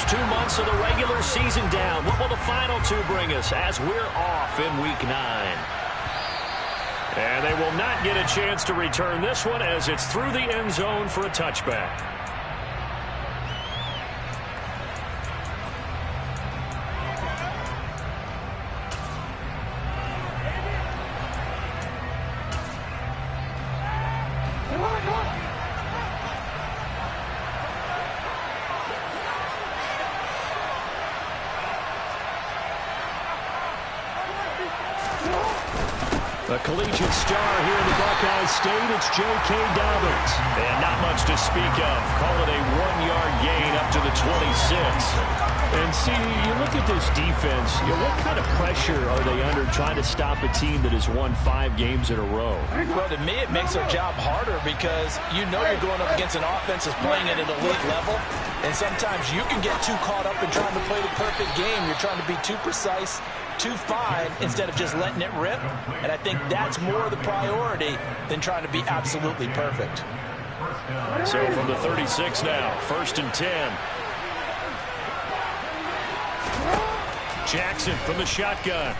first 2 months of the regular season down. What will the final two bring us as we're off in Week 9? And they will not get a chance to return this one as it's through the end zone for a touchback. A collegiate star here in the Buckeye State, it's J.K. Dobbins. And not much to speak of. Call it a 1-yard gain up to the 26. And see, you look at this defense, what kind of pressure are they under trying to stop a team that has won 5 games in a row? Well, to me, it makes their job harder because you know you're going up against an offense that's playing at an elite level. And sometimes you can get too caught up in trying to play the perfect game. You're trying to be too precise, too fine, instead of just letting it rip. And I think that's more the priority than trying to be absolutely perfect. So from the 36 now, 1st and 10. Jackson from the shotgun.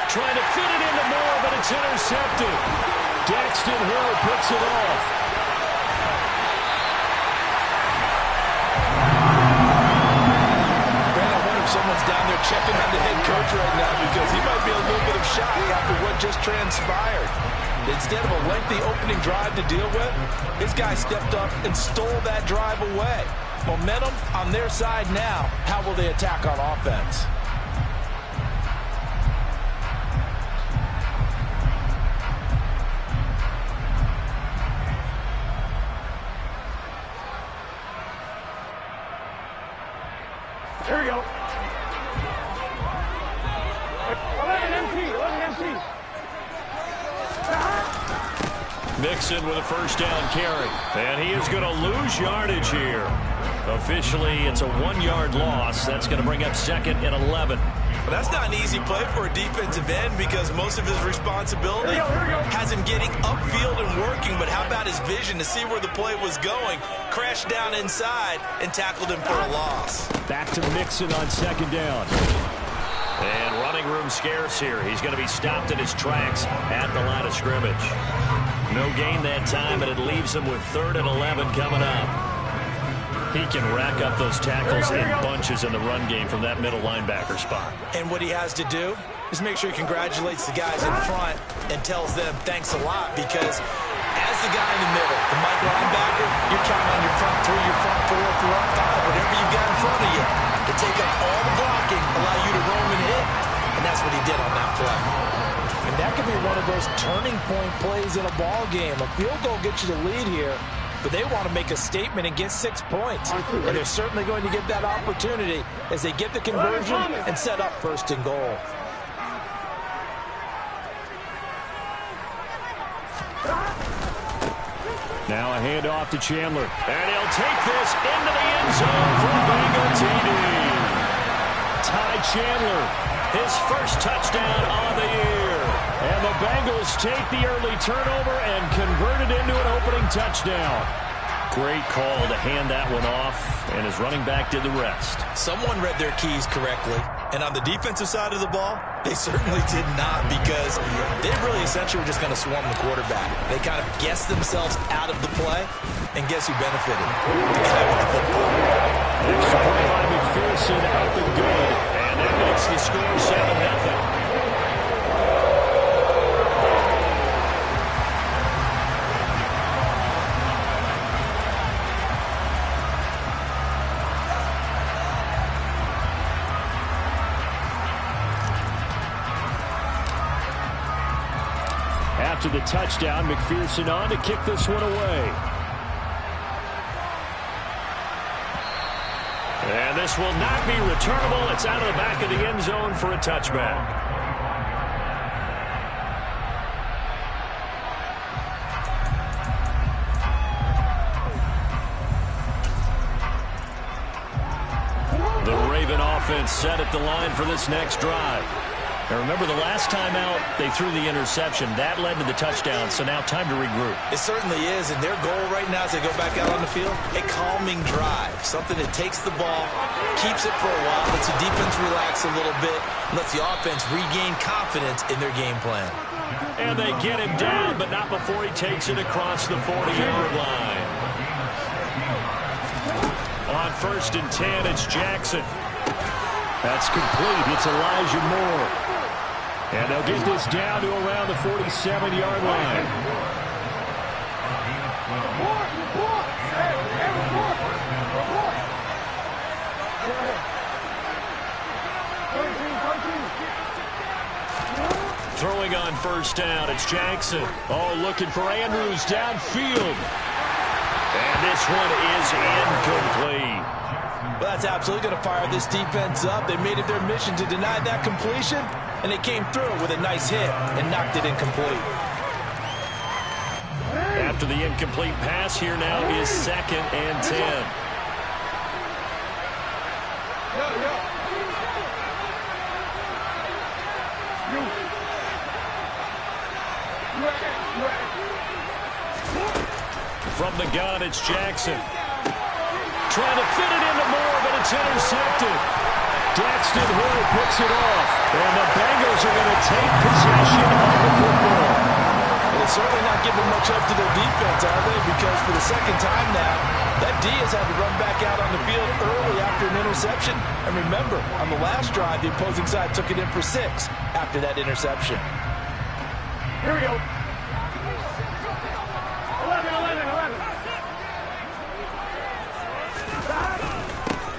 Trying to fit it into Moore, but it's intercepted. Daxton Hill picks it off. Someone's down there checking on the head coach right now because he might be a little bit of shock after what just transpired. Instead of a lengthy opening drive to deal with, this guy stepped up and stole that drive away. Momentum on their side now. How will they attack on offense? Here we go. Mixon with a first down carry. And he is going to lose yardage here. Officially, it's a 1-yard loss. That's going to bring up 2nd and 11. Well, that's not an easy play for a defensive end because most of his responsibility has him getting upfield and working. But how about his vision to see where the play was going? Crashed down inside and tackled him for a loss. Back to Mixon on 2nd down. And running room scarce here. He's going to be stopped in his tracks at the line of scrimmage. No gain that time, and it leaves him with 3rd and 11 coming up. He can rack up those tackles in bunches in the run game from that middle linebacker spot. And what he has to do is make sure he congratulates the guys in front and tells them thanks a lot because as the guy in the middle, the Mike linebacker, you're counting on your front 3, your front 4, your front 5, whatever you've got in front of you to take up all the blocking, allow you to roam and hit. And that's what he did on that play. And that could be one of those turning point plays in a ball game. A field goal gets you the lead here, but they want to make a statement and get 6 points. And they're certainly going to get that opportunity as they get the conversion and set up 1st and goal. Now a handoff to Chandler. And he'll take this into the end zone for a Bengal TD. Ty Chandler, his first touchdown on the year. And the Bengals take the early turnover and convert it into an opening touchdown. Great call to hand that one off, and his running back did the rest. Someone read their keys correctly, and on the defensive side of the ball, they certainly did not because they really essentially were just going to swarm the quarterback. They kind of guessed themselves out of the play, and guess who benefited? The guy with the football. Extra point by McPherson up and good, and that makes the score 7-0. After the touchdown, McPherson on to kick this one away. And this will not be returnable. It's out of the back of the end zone for a touchback. The Raven offense set at the line for this next drive. And remember, the last time out, they threw the interception. That led to the touchdown, so now time to regroup. It certainly is, and their goal right now as they go back out on the field, a calming drive, something that takes the ball, keeps it for a while, lets the defense relax a little bit, lets the offense regain confidence in their game plan. And they get him down, but not before he takes it across the 40-yard line. On 1st and 10, it's Jackson. That's complete. It's Elijah Moore. And they'll get this down to around the 47-yard line. Throwing on 1st down, it's Jackson. Oh, looking for Andrews downfield. And this one is incomplete. Well, that's absolutely going to fire this defense up. They made it their mission to deny that completion, and they came through with a nice hit and knocked it incomplete. After the incomplete pass, here now is 2nd and 10. From the gun, it's Jackson. Trying to fit it into Moore, but it's intercepted. Daxton Hill picks it off, and the Bengals are going to take possession of the football. And they're certainly not giving much up to their defense, are they? Because for the second time now, that D has had to run back out on the field early after an interception. And remember, on the last drive, the opposing side took it in for 6 after that interception. Here we go. 11.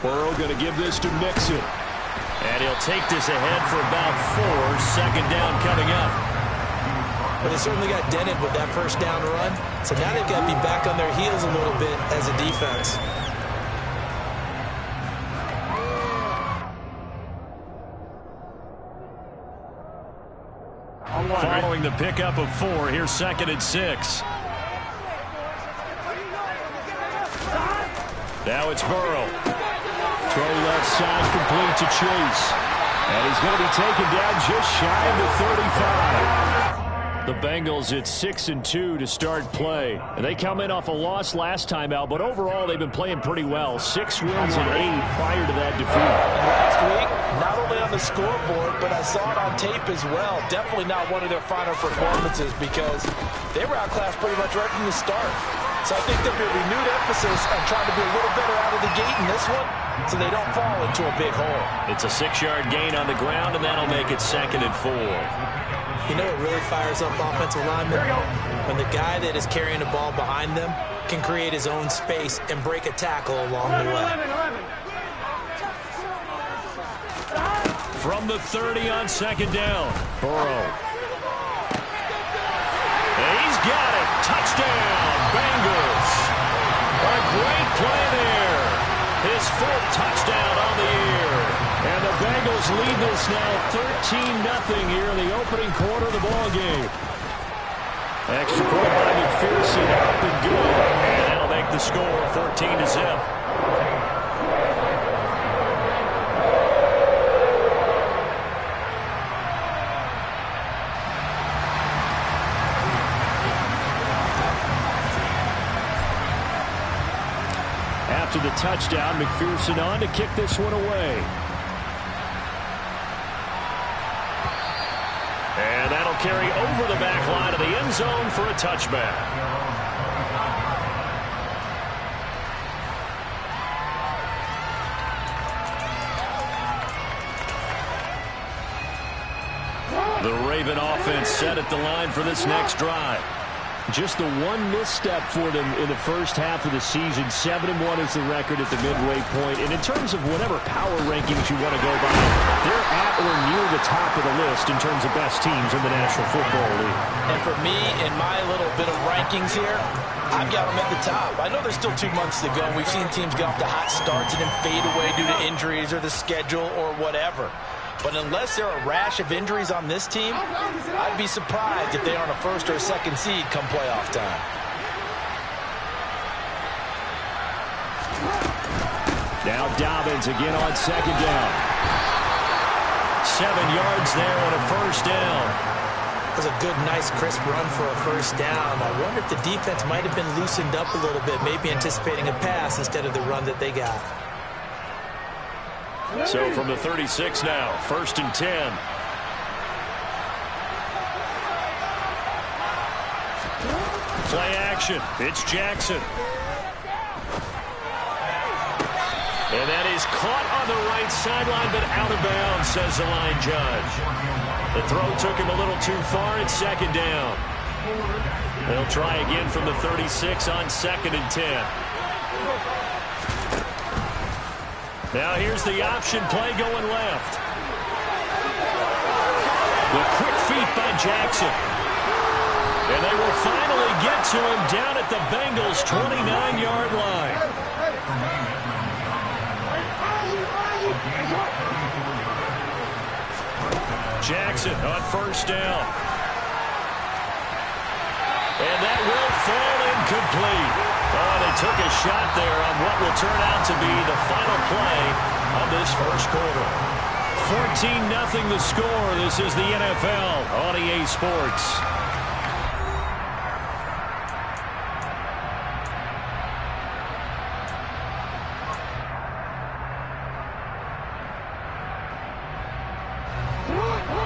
Burrow going to give this to Mixon. And he'll take this ahead for about 4. 2nd down coming up. But they certainly got dented with that 1st down run. So now they've got to be back on their heels a little bit as a defense. Following the pickup of 4, here's 2nd and 6. Now it's Burrow. Throw left side complete to Chase. And he's going to be taken down just shy of the 35. The Bengals at 6-2 to start play. And they come in off a loss last time out, but overall they've been playing pretty well. 6 wins and 8 prior to that defeat. And last week, not only on the scoreboard, but I saw it on tape as well. Definitely not one of their finer performances because they were outclassed pretty much right from the start. So I think there'll be a renewed emphasis on trying to be a little better out of the gate in this one so they don't fall into a big hole. It's a 6-yard gain on the ground, and that'll make it 2nd and 4. You know what really fires up offensive linemen? When the guy that is carrying the ball behind them can create his own space and break a tackle along the way. From the 30 on 2nd down, Burrow. He's got it. Touchdown, Bengals. A great play there. His 4th touchdown on the year. And the Bengals lead this now 13-0 here in the opening quarter of the ball game. Extra point by McPherson, up and good. And that'll make the score 14-0. After the touchdown, McPherson on to kick this one away. And that'll carry over the back line of the end zone for a touchback. The Raven offense set at the line for this next drive. Just the one misstep for them in the first half of the season. 7-1 is the record at the midway point. And in terms of whatever power rankings you want to go by, they're at or near the top of the list in terms of best teams in the National Football League. And for me, in my little bit of rankings here, I've got them at the top. I know there's still 2 months to go. We've seen teams get off to hot starts and then fade away due to injuries or the schedule or whatever. But unless there are a rash of injuries on this team, I'd be surprised if they aren't a 1st or a 2nd seed come playoff time. Now Dobbins again on 2nd down. 7 yards there and a first down. That was a good, nice, crisp run for a first down. I wonder if the defense might have been loosened up a little bit, maybe anticipating a pass instead of the run that they got. So from the 36 now, 1st and 10. Play action. It's Jackson. And that is caught on the right sideline, but out of bounds, says the line judge. The throw took him a little too far. It's 2nd down. They'll try again from the 36 on 2nd and 10. Now here's the option play going left. The quick feet by Jackson. And they will finally get to him down at the Bengals' 29-yard line. Jackson on 1st down. And that will fall incomplete. Oh, they took a shot there on what will turn out to be the final play of this first quarter. 14-0 the score. This is the NFL on EA Sports.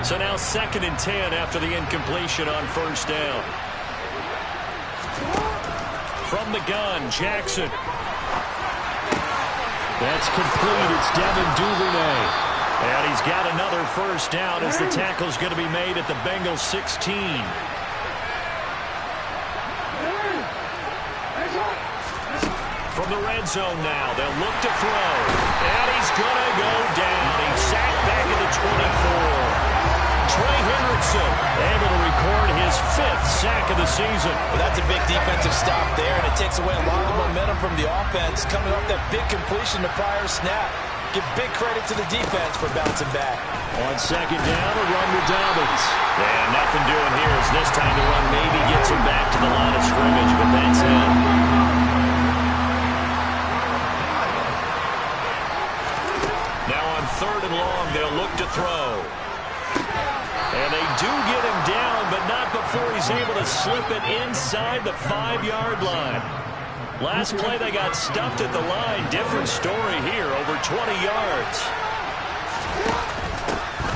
So now 2nd and 10 after the incompletion on 1st down. From the gun, Jackson. That's complete. It's Devin Duvernay. And he's got another first down as the tackle's going to be made at the Bengals 16. From the red zone now, they'll look to throw. And he's going to go down. He's sacked back at the 24. Trey Hendrickson able to record his 5th sack of the season. Well, that's a big defensive stop there, and it takes away a lot of the momentum from the offense coming off that big completion the prior snap. Give big credit to the defense for bouncing back. On 2nd down, a run with Dobbins. And nothing doing here as this time the run maybe gets him back to the line of scrimmage, but that's it. Now on 3rd and long, they'll look to throw. And they do get him down, but not before he's able to slip it inside the 5-yard line. Last play, they got stuffed at the line. Different story here, over 20 yards.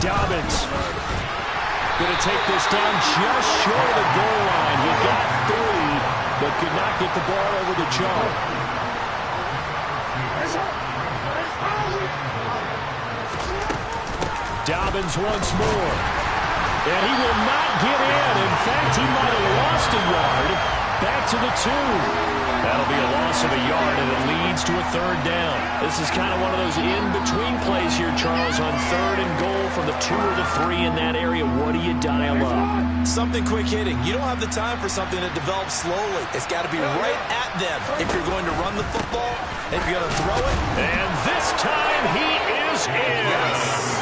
Dobbins going to take this down just short of the goal line. He got 3, but could not get the ball over the chalk. Dobbins once more. And he will not get in. In fact, he might have lost a yard. Back to the 2. That'll be a loss of a yard, and it leads to a 3rd down. This is kind of one of those in-between plays here, Charles, on 3rd and goal from the 2 or the 3 in that area. What do you dial up? Something quick hitting. You don't have the time for something that develops slowly. It's got to be right at them if you're going to run the football, if you're going to throw it. And this time he is in. Yes.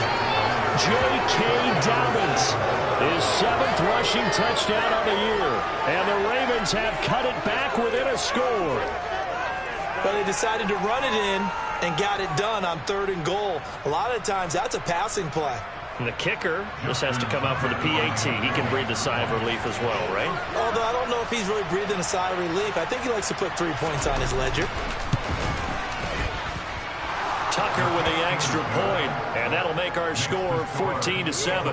J.K. Dobbins, his 7th rushing touchdown on the year. And the Ravens have cut it back within a score. But they decided to run it in and got it done on 3rd and goal. A lot of times, that's a passing play. And the kicker, this has to come out for the PAT. He can breathe a sigh of relief as well, right? Although I don't know if he's really breathing a sigh of relief. I think he likes to put 3 points on his ledger. Tucker with the extra point, and that'll make our score 14-7.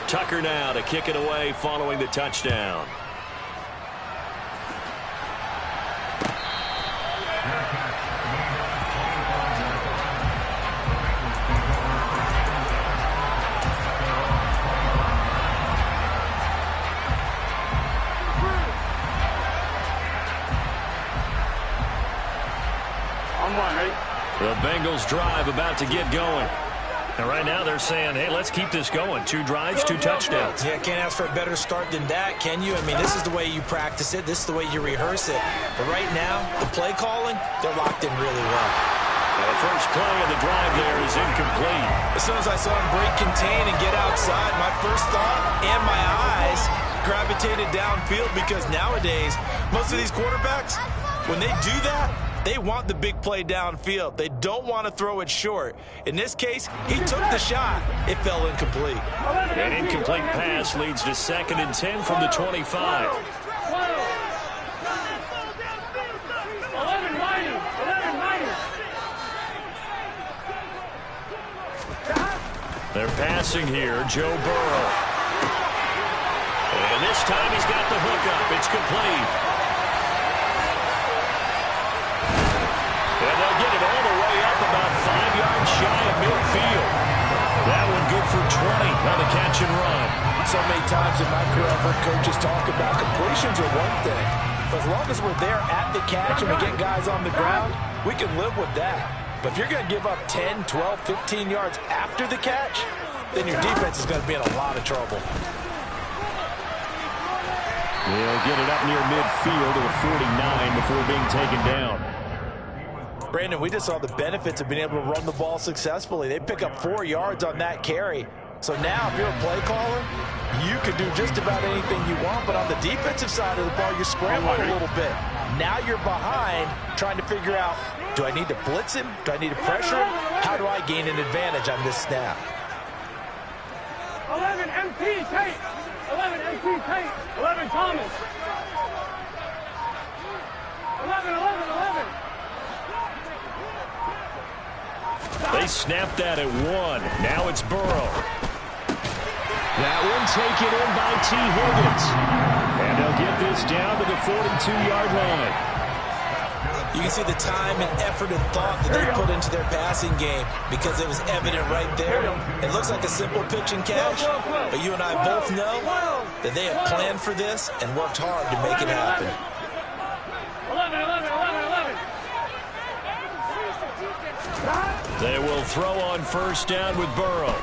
Tucker now to kick it away following the touchdown. The Bengals drive about to get going. And right now they're saying, hey, let's keep this going. 2 drives, 2 touchdowns. Yeah, can't ask for a better start than that, can you? I mean, this is the way you practice it. This is the way you rehearse it. But right now, the play calling, they're locked in really well. The first play of the drive there is incomplete. As soon as I saw him break contain and get outside, my first thought and my eyes gravitated downfield, because nowadays, most of these quarterbacks, when they do that, they want the big play downfield. They don't want to throw it short. In this case, he took the shot. It fell incomplete. An incomplete pass leads to 2nd and 10 from the 25. They're passing here, Joe Burrow. And this time he's got the hookup. It's complete. And they'll get it all the way up about 5 yards shy of midfield. That one good for 20 on the catch and run. So many times in my career, I've heard coaches talk about completions are one thing. But as long as we're there at the catch and we get guys on the ground, we can live with that. But if you're going to give up 10, 12, 15 yards after the catch, then your defense is going to be in a lot of trouble. They'll get it up near midfield to the 49 before being taken down. Brandon, we just saw the benefits of being able to run the ball successfully. They pick up 4 yards on that carry. So now if you're a play caller, you can do just about anything you want. But on the defensive side of the ball, you're scrambling a little bit. Now you're behind trying to figure out, do I need to blitz him? Do I need to pressure him? How do I gain an advantage on this snap? 11 MP Tate. 11 MP Tate. 11 Thomas. 11. They snapped that at 1. Now it's Burrow. That one taken in by T. Higgins. And they'll get this down to the 42-yard line. You can see the time and effort and thought that they put into their passing game, because it was evident right there. It looks like a simple pitch and catch, but you and I both know that they have planned for this and worked hard to make it happen. 11. They will throw on first down with Burrow.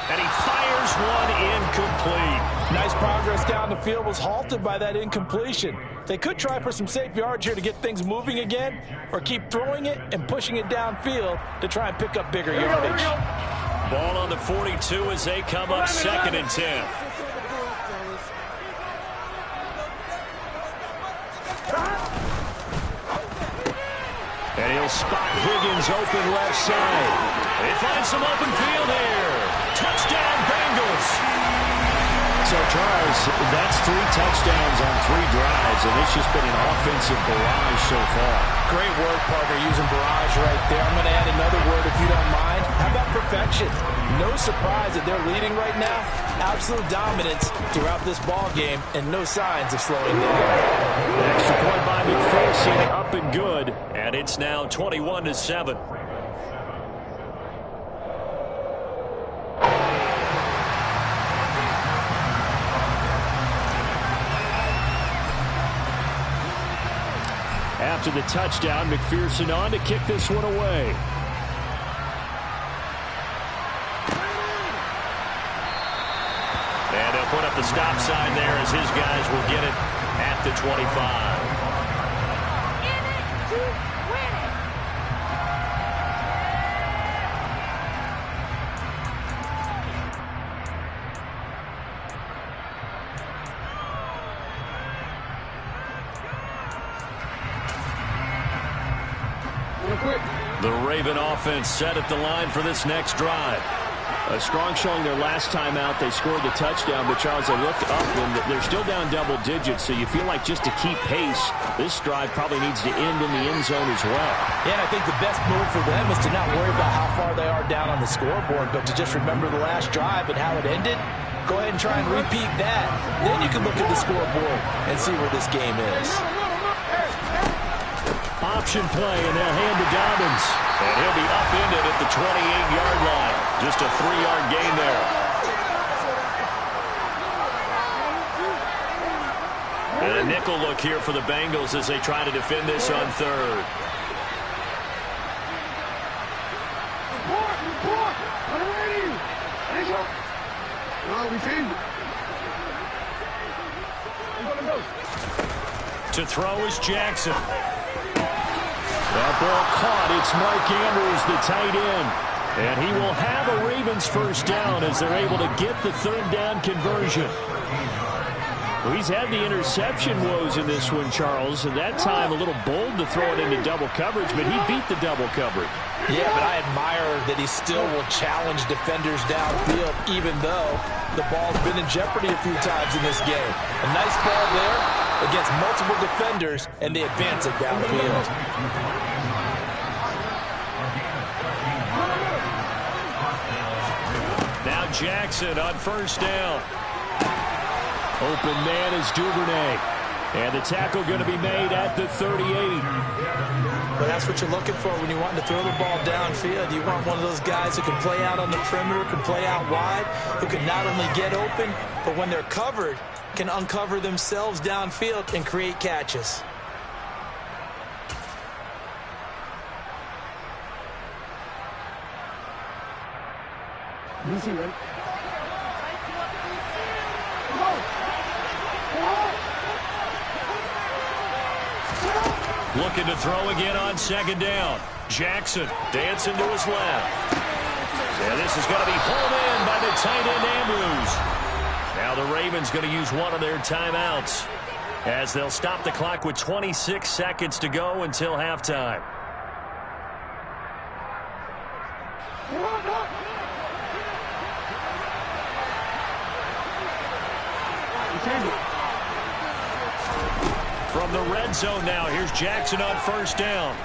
And he fires one incomplete. Nice progress down the field, was halted by that incompletion. They could try for some safe yards here to get things moving again, or keep throwing it and pushing it downfield to try and pick up bigger yardage. Ball on the 42 as they come up 2nd and 10. And he'll spot Higgins open left side. They find some open field here. Touchdown, Bengals. So, Charles, that's 3 touchdowns on 3 drives, and it's just been an offensive barrage so far. Great work, partner, using barrage right there. I'm going to add another word if you don't mind. How about perfection? No surprise that they're leading right now. Absolute dominance throughout this ball game, and no signs of slowing down. The extra point by McPherson, up and good, and it's now 21-7. After the touchdown, McPherson on to kick this one away. And they'll put up the stop sign there as his guys will get it at the 25. The Raven offense set at the line for this next drive. A strong showing their last time out. They scored the touchdown, but Charles, they looked up and they're still down double digits, so you feel like just to keep pace, this drive probably needs to end in the end zone as well. Yeah, and I think the best move for them is to not worry about how far they are down on the scoreboard, but to just remember the last drive and how it ended. Go ahead and try and repeat that. Then you can look at the scoreboard and see where this game is. Option play, and they'll hand to Dobbins. And he'll be upended at the 28-yard line. Just a 3-yard gain there. And a nickel look here for the Bengals as they try to defend this on 3rd. To throw is Jackson. That ball caught. It's Mark Andrews, the tight end. And he will have a Ravens first down as they're able to get the third down conversion. Well, he's had the interception woes in this one, Charles, and that time a little bold to throw it into double coverage, but he beat the double coverage. Yeah, but I admire that he still will challenge defenders downfield, even though the ball's been in jeopardy a few times in this game. A nice ball there against multiple defenders, and they advance it downfield. Now Jackson on first down. Open man is Duvernay. And the tackle going to be made at the 38. But that's what you're looking for when you want to throw the ball downfield. You want one of those guys who can play out on the perimeter, can play out wide, who can not only get open, but when they're covered, can uncover themselves downfield and create catches. Easy, right? Looking to throw again on second down. Jackson dancing to his left. And this is going to be pulled in by the tight end Andrews. Now the Ravens going to use one of their timeouts as they'll stop the clock with 26 seconds to go until halftime. From the red zone now, here's Jackson on first down.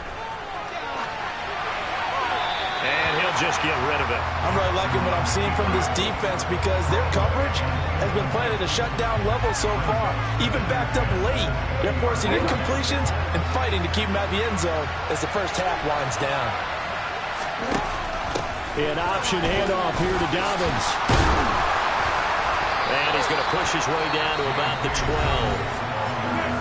And he'll just get rid of it. I'm really liking what I'm seeing from this defense because their coverage has been playing at a shutdown level so far. Even backed up late, they're forcing incompletions and fighting to keep them out of the end zone as the first half winds down. An option handoff here to Dobbins. And he's going to push his way down to about the 12.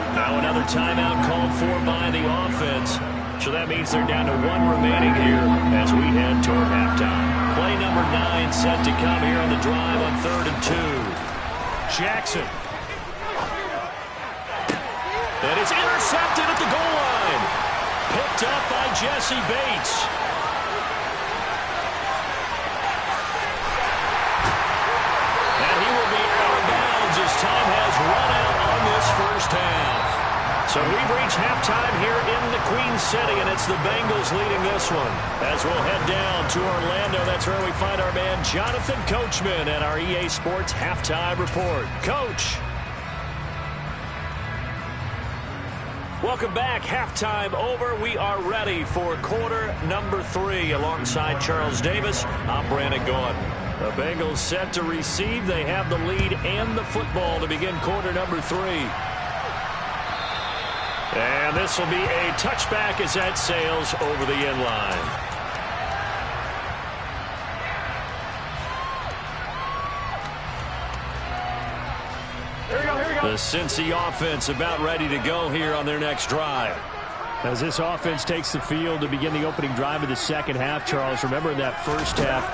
Now another timeout called for by the offense. So that means they're down to one remaining here as we head toward halftime. Play number 9 set to come here on the drive on 3rd and 2. Jackson. And it's intercepted at the goal line. Picked up by Jesse Bates. And he will be out of bounds as time has run out on this first half. So we've reached halftime here in the Queen City, and it's the Bengals leading this one. As we'll head down to Orlando, that's where we find our man Jonathan Coachman at our EA Sports Halftime Report. Coach. Welcome back. Halftime over. We are ready for quarter number 3. Alongside Charles Davis, I'm Brandon Gaudin. The Bengals set to receive. They have the lead and the football to begin quarter number 3. And this will be a touchback as that sails over the end line. The Cincy offense about ready to go here on their next drive. As this offense takes the field to begin the opening drive of the second half, Charles, remember in that first half,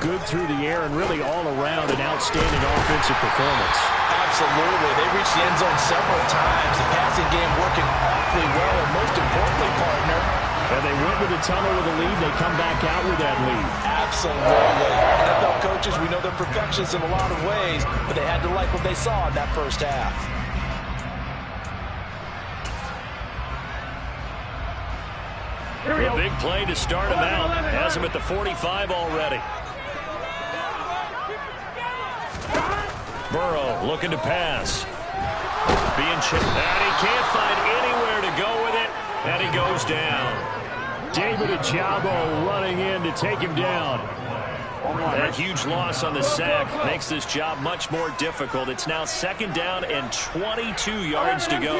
good through the air and really all around an outstanding offensive performance. Absolutely. They reached the end zone several times. The passing game working awfully well, and most importantly, partner. And they went with a tunnel with a lead. They come back out with that lead. Absolutely. NFL coaches, we know they're perfectionists in a lot of ways, but they had to like what they saw in that first half. A big play to start him out. Has him at the 45 already. Burrow looking to pass. Being chipped. And he can't find anywhere to go with it. And he goes down. David Ojabo running in to take him down. That huge loss on the sack makes this job much more difficult. It's now 2nd down and 22 yards to go.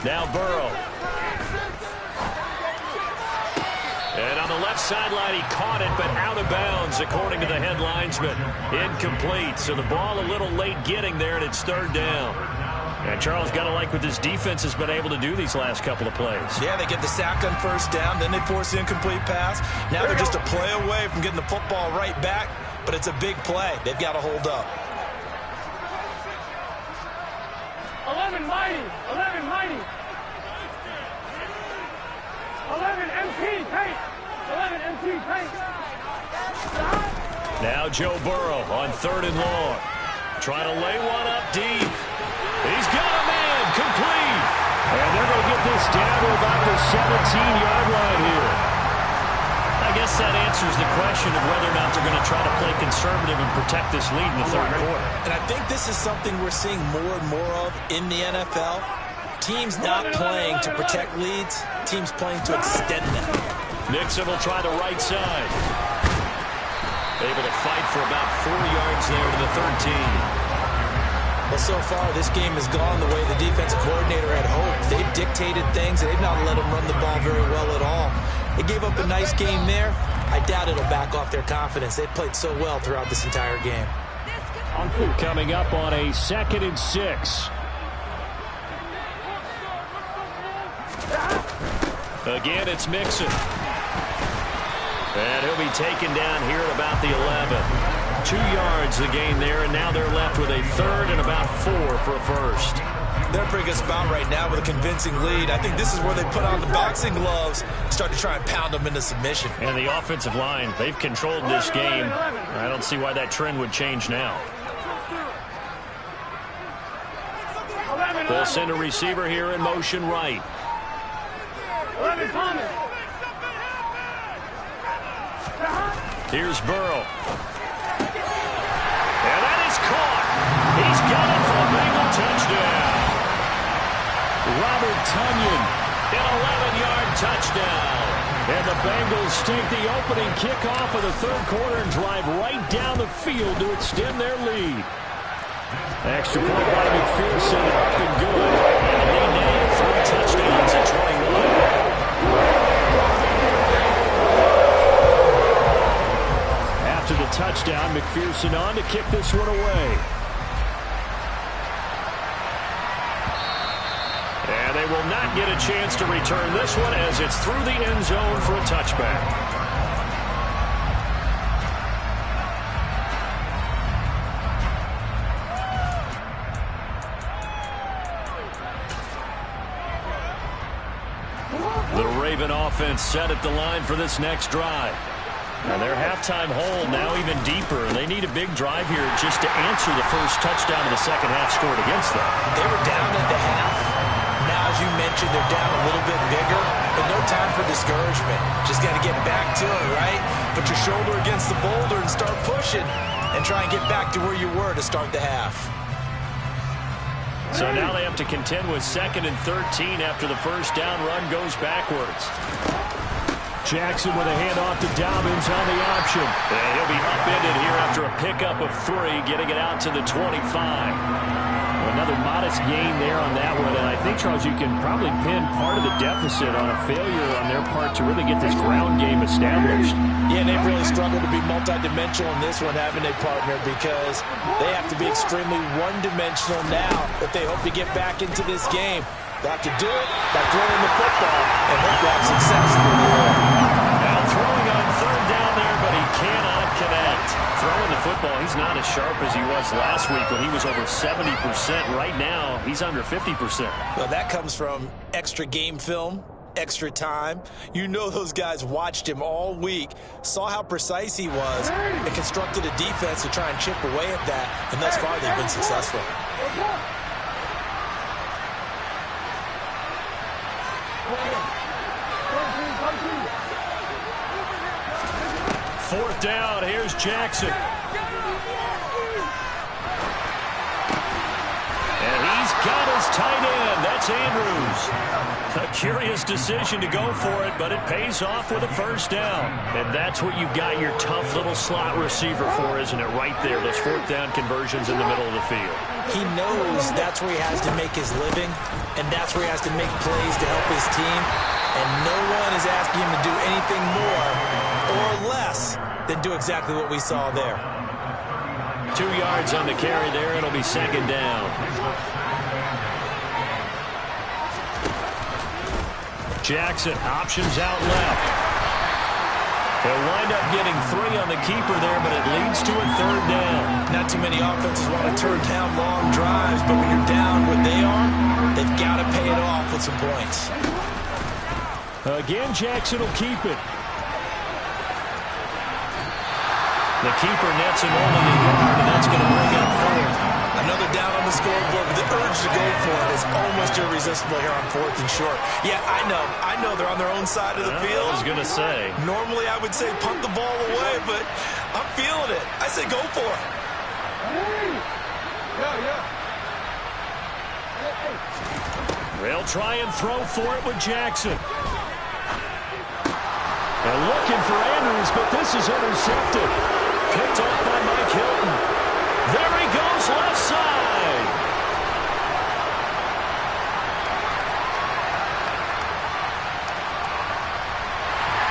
Now Burrow. And on the left sideline, he caught it, but out of bounds, according to the head linesman. Incomplete. So the ball a little late getting there, and it's 3rd down. And Charles got to like what this defense has been able to do these last couple of plays. Yeah, they get the sack on 1st down, then they force the incomplete pass. Now they're just a play away from getting the football right back, but it's a big play. They've got to hold up. 11 mighty. 11 mighty. Joe Burrow on 3rd and long. Trying to lay one up deep. He's got a man, complete. And they're going to get this down to about the 17-yard line here. I guess that answers the question of whether or not they're going to try to play conservative and protect this lead in the 3rd quarter. And I think this is something we're seeing more and more of in the NFL. Teams not playing to protect leads, teams playing to extend them. Nixon will try the right side. Able to fight for about 4 yards there to the 13. Well, so far, this game has gone the way the defensive coordinator had hoped. They've dictated things, and they've not let them run the ball very well at all. They gave up a nice game there. I doubt it'll back off their confidence. They've played so well throughout this entire game. Coming up on a 2nd and 6. Again, it's Mixon. And he'll be taken down here at about the 11. 2 yards the gain there, and now they're left with a 3rd and about 4 for a first. They're a pretty good spot right now with a convincing lead. I think this is where they put on the boxing gloves, start to try and pound them into submission. And the offensive line, they've controlled this game. I don't see why that trend would change now. They'll send a receiver here in motion right. Here's Burrow. And that is caught. He's got it for a Bengal touchdown. Robert Tonyan, An 11-yard touchdown. and the Bengals take the opening kickoff of the 3rd quarter and drive right down the field to extend their lead. Extra point by McPherson, up and good. And the lead now 3 touchdowns at 21. After the touchdown, McPherson on to kick this one away. And they will not get a chance to return this one as it's through the end zone for a touchback. The Raven offense set at the line for this next drive. And their halftime hold now even deeper. They need a big drive here just to answer the first touchdown of the second half scored against them. They were down at the half. Now, as you mentioned, they're down a little bit bigger, but no time for discouragement. Just got to get back to it, right? Put your shoulder against the boulder and start pushing and try and get back to where you were to start the half. So now they have to contend with 2nd and 13 after the first down run goes backwards. Jackson with a handoff to Dobbins on the option. And he'll be upended here after a pickup of 3, getting it out to the 25. Another modest gain there on that one, and I think, Charles, you can probably pin part of the deficit on a failure on their part to really get this ground game established. Yeah, they've really struggled to be multidimensional in this one, haven't they, partner? Because they have to be extremely one-dimensional now if they hope to get back into this game. They have to do it by throwing the football and hope to have success through the air. Now throwing on 3rd down there, but he cannot connect. Throwing the football, he's not as sharp as he was last week when he was over 70%. Right now, he's under 50%. Well, that comes from extra game film, extra time. You know those guys watched him all week, saw how precise he was, and constructed a defense to try and chip away at that, and thus far they've been successful. Fourth down, here's Jackson. And he's got his tight end. That's Andrews. A curious decision to go for it, but it pays off with a first down. And that's what you've got your tough little slot receiver for, isn't it? Right there, those 4th down conversions in the middle of the field. He knows that's where he has to make his living, and that's where he has to make plays to help his team. And no one is asking him to do anything more or less than do exactly what we saw there. 2 yards on the carry there. It'll be 2nd down. Jackson, options out left. They'll wind up getting 3 on the keeper there, but it leads to a 3rd down. Not too many offenses want to turn down long drives, but when you're down where they are, they've got to pay it off with some points. Again, Jackson will keep it. The keeper nets him only a yard, and that's going to bring up fourth. Another down on the scoreboard, but the urge to go for it is almost irresistible here on 4th and short. Yeah, I know they're on their own side of the field. I was going to say. Normally I would say punt the ball away, but I'm feeling it. I say go for it. They'll try and throw for it with Jackson. And looking for Andrews, but this is intercepted. Picked off by Mike Hilton. There he goes, left side.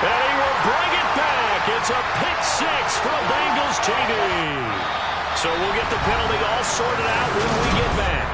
And he will bring it back. It's a pick six for Bengals TD. So we'll get the penalty all sorted out when we get back.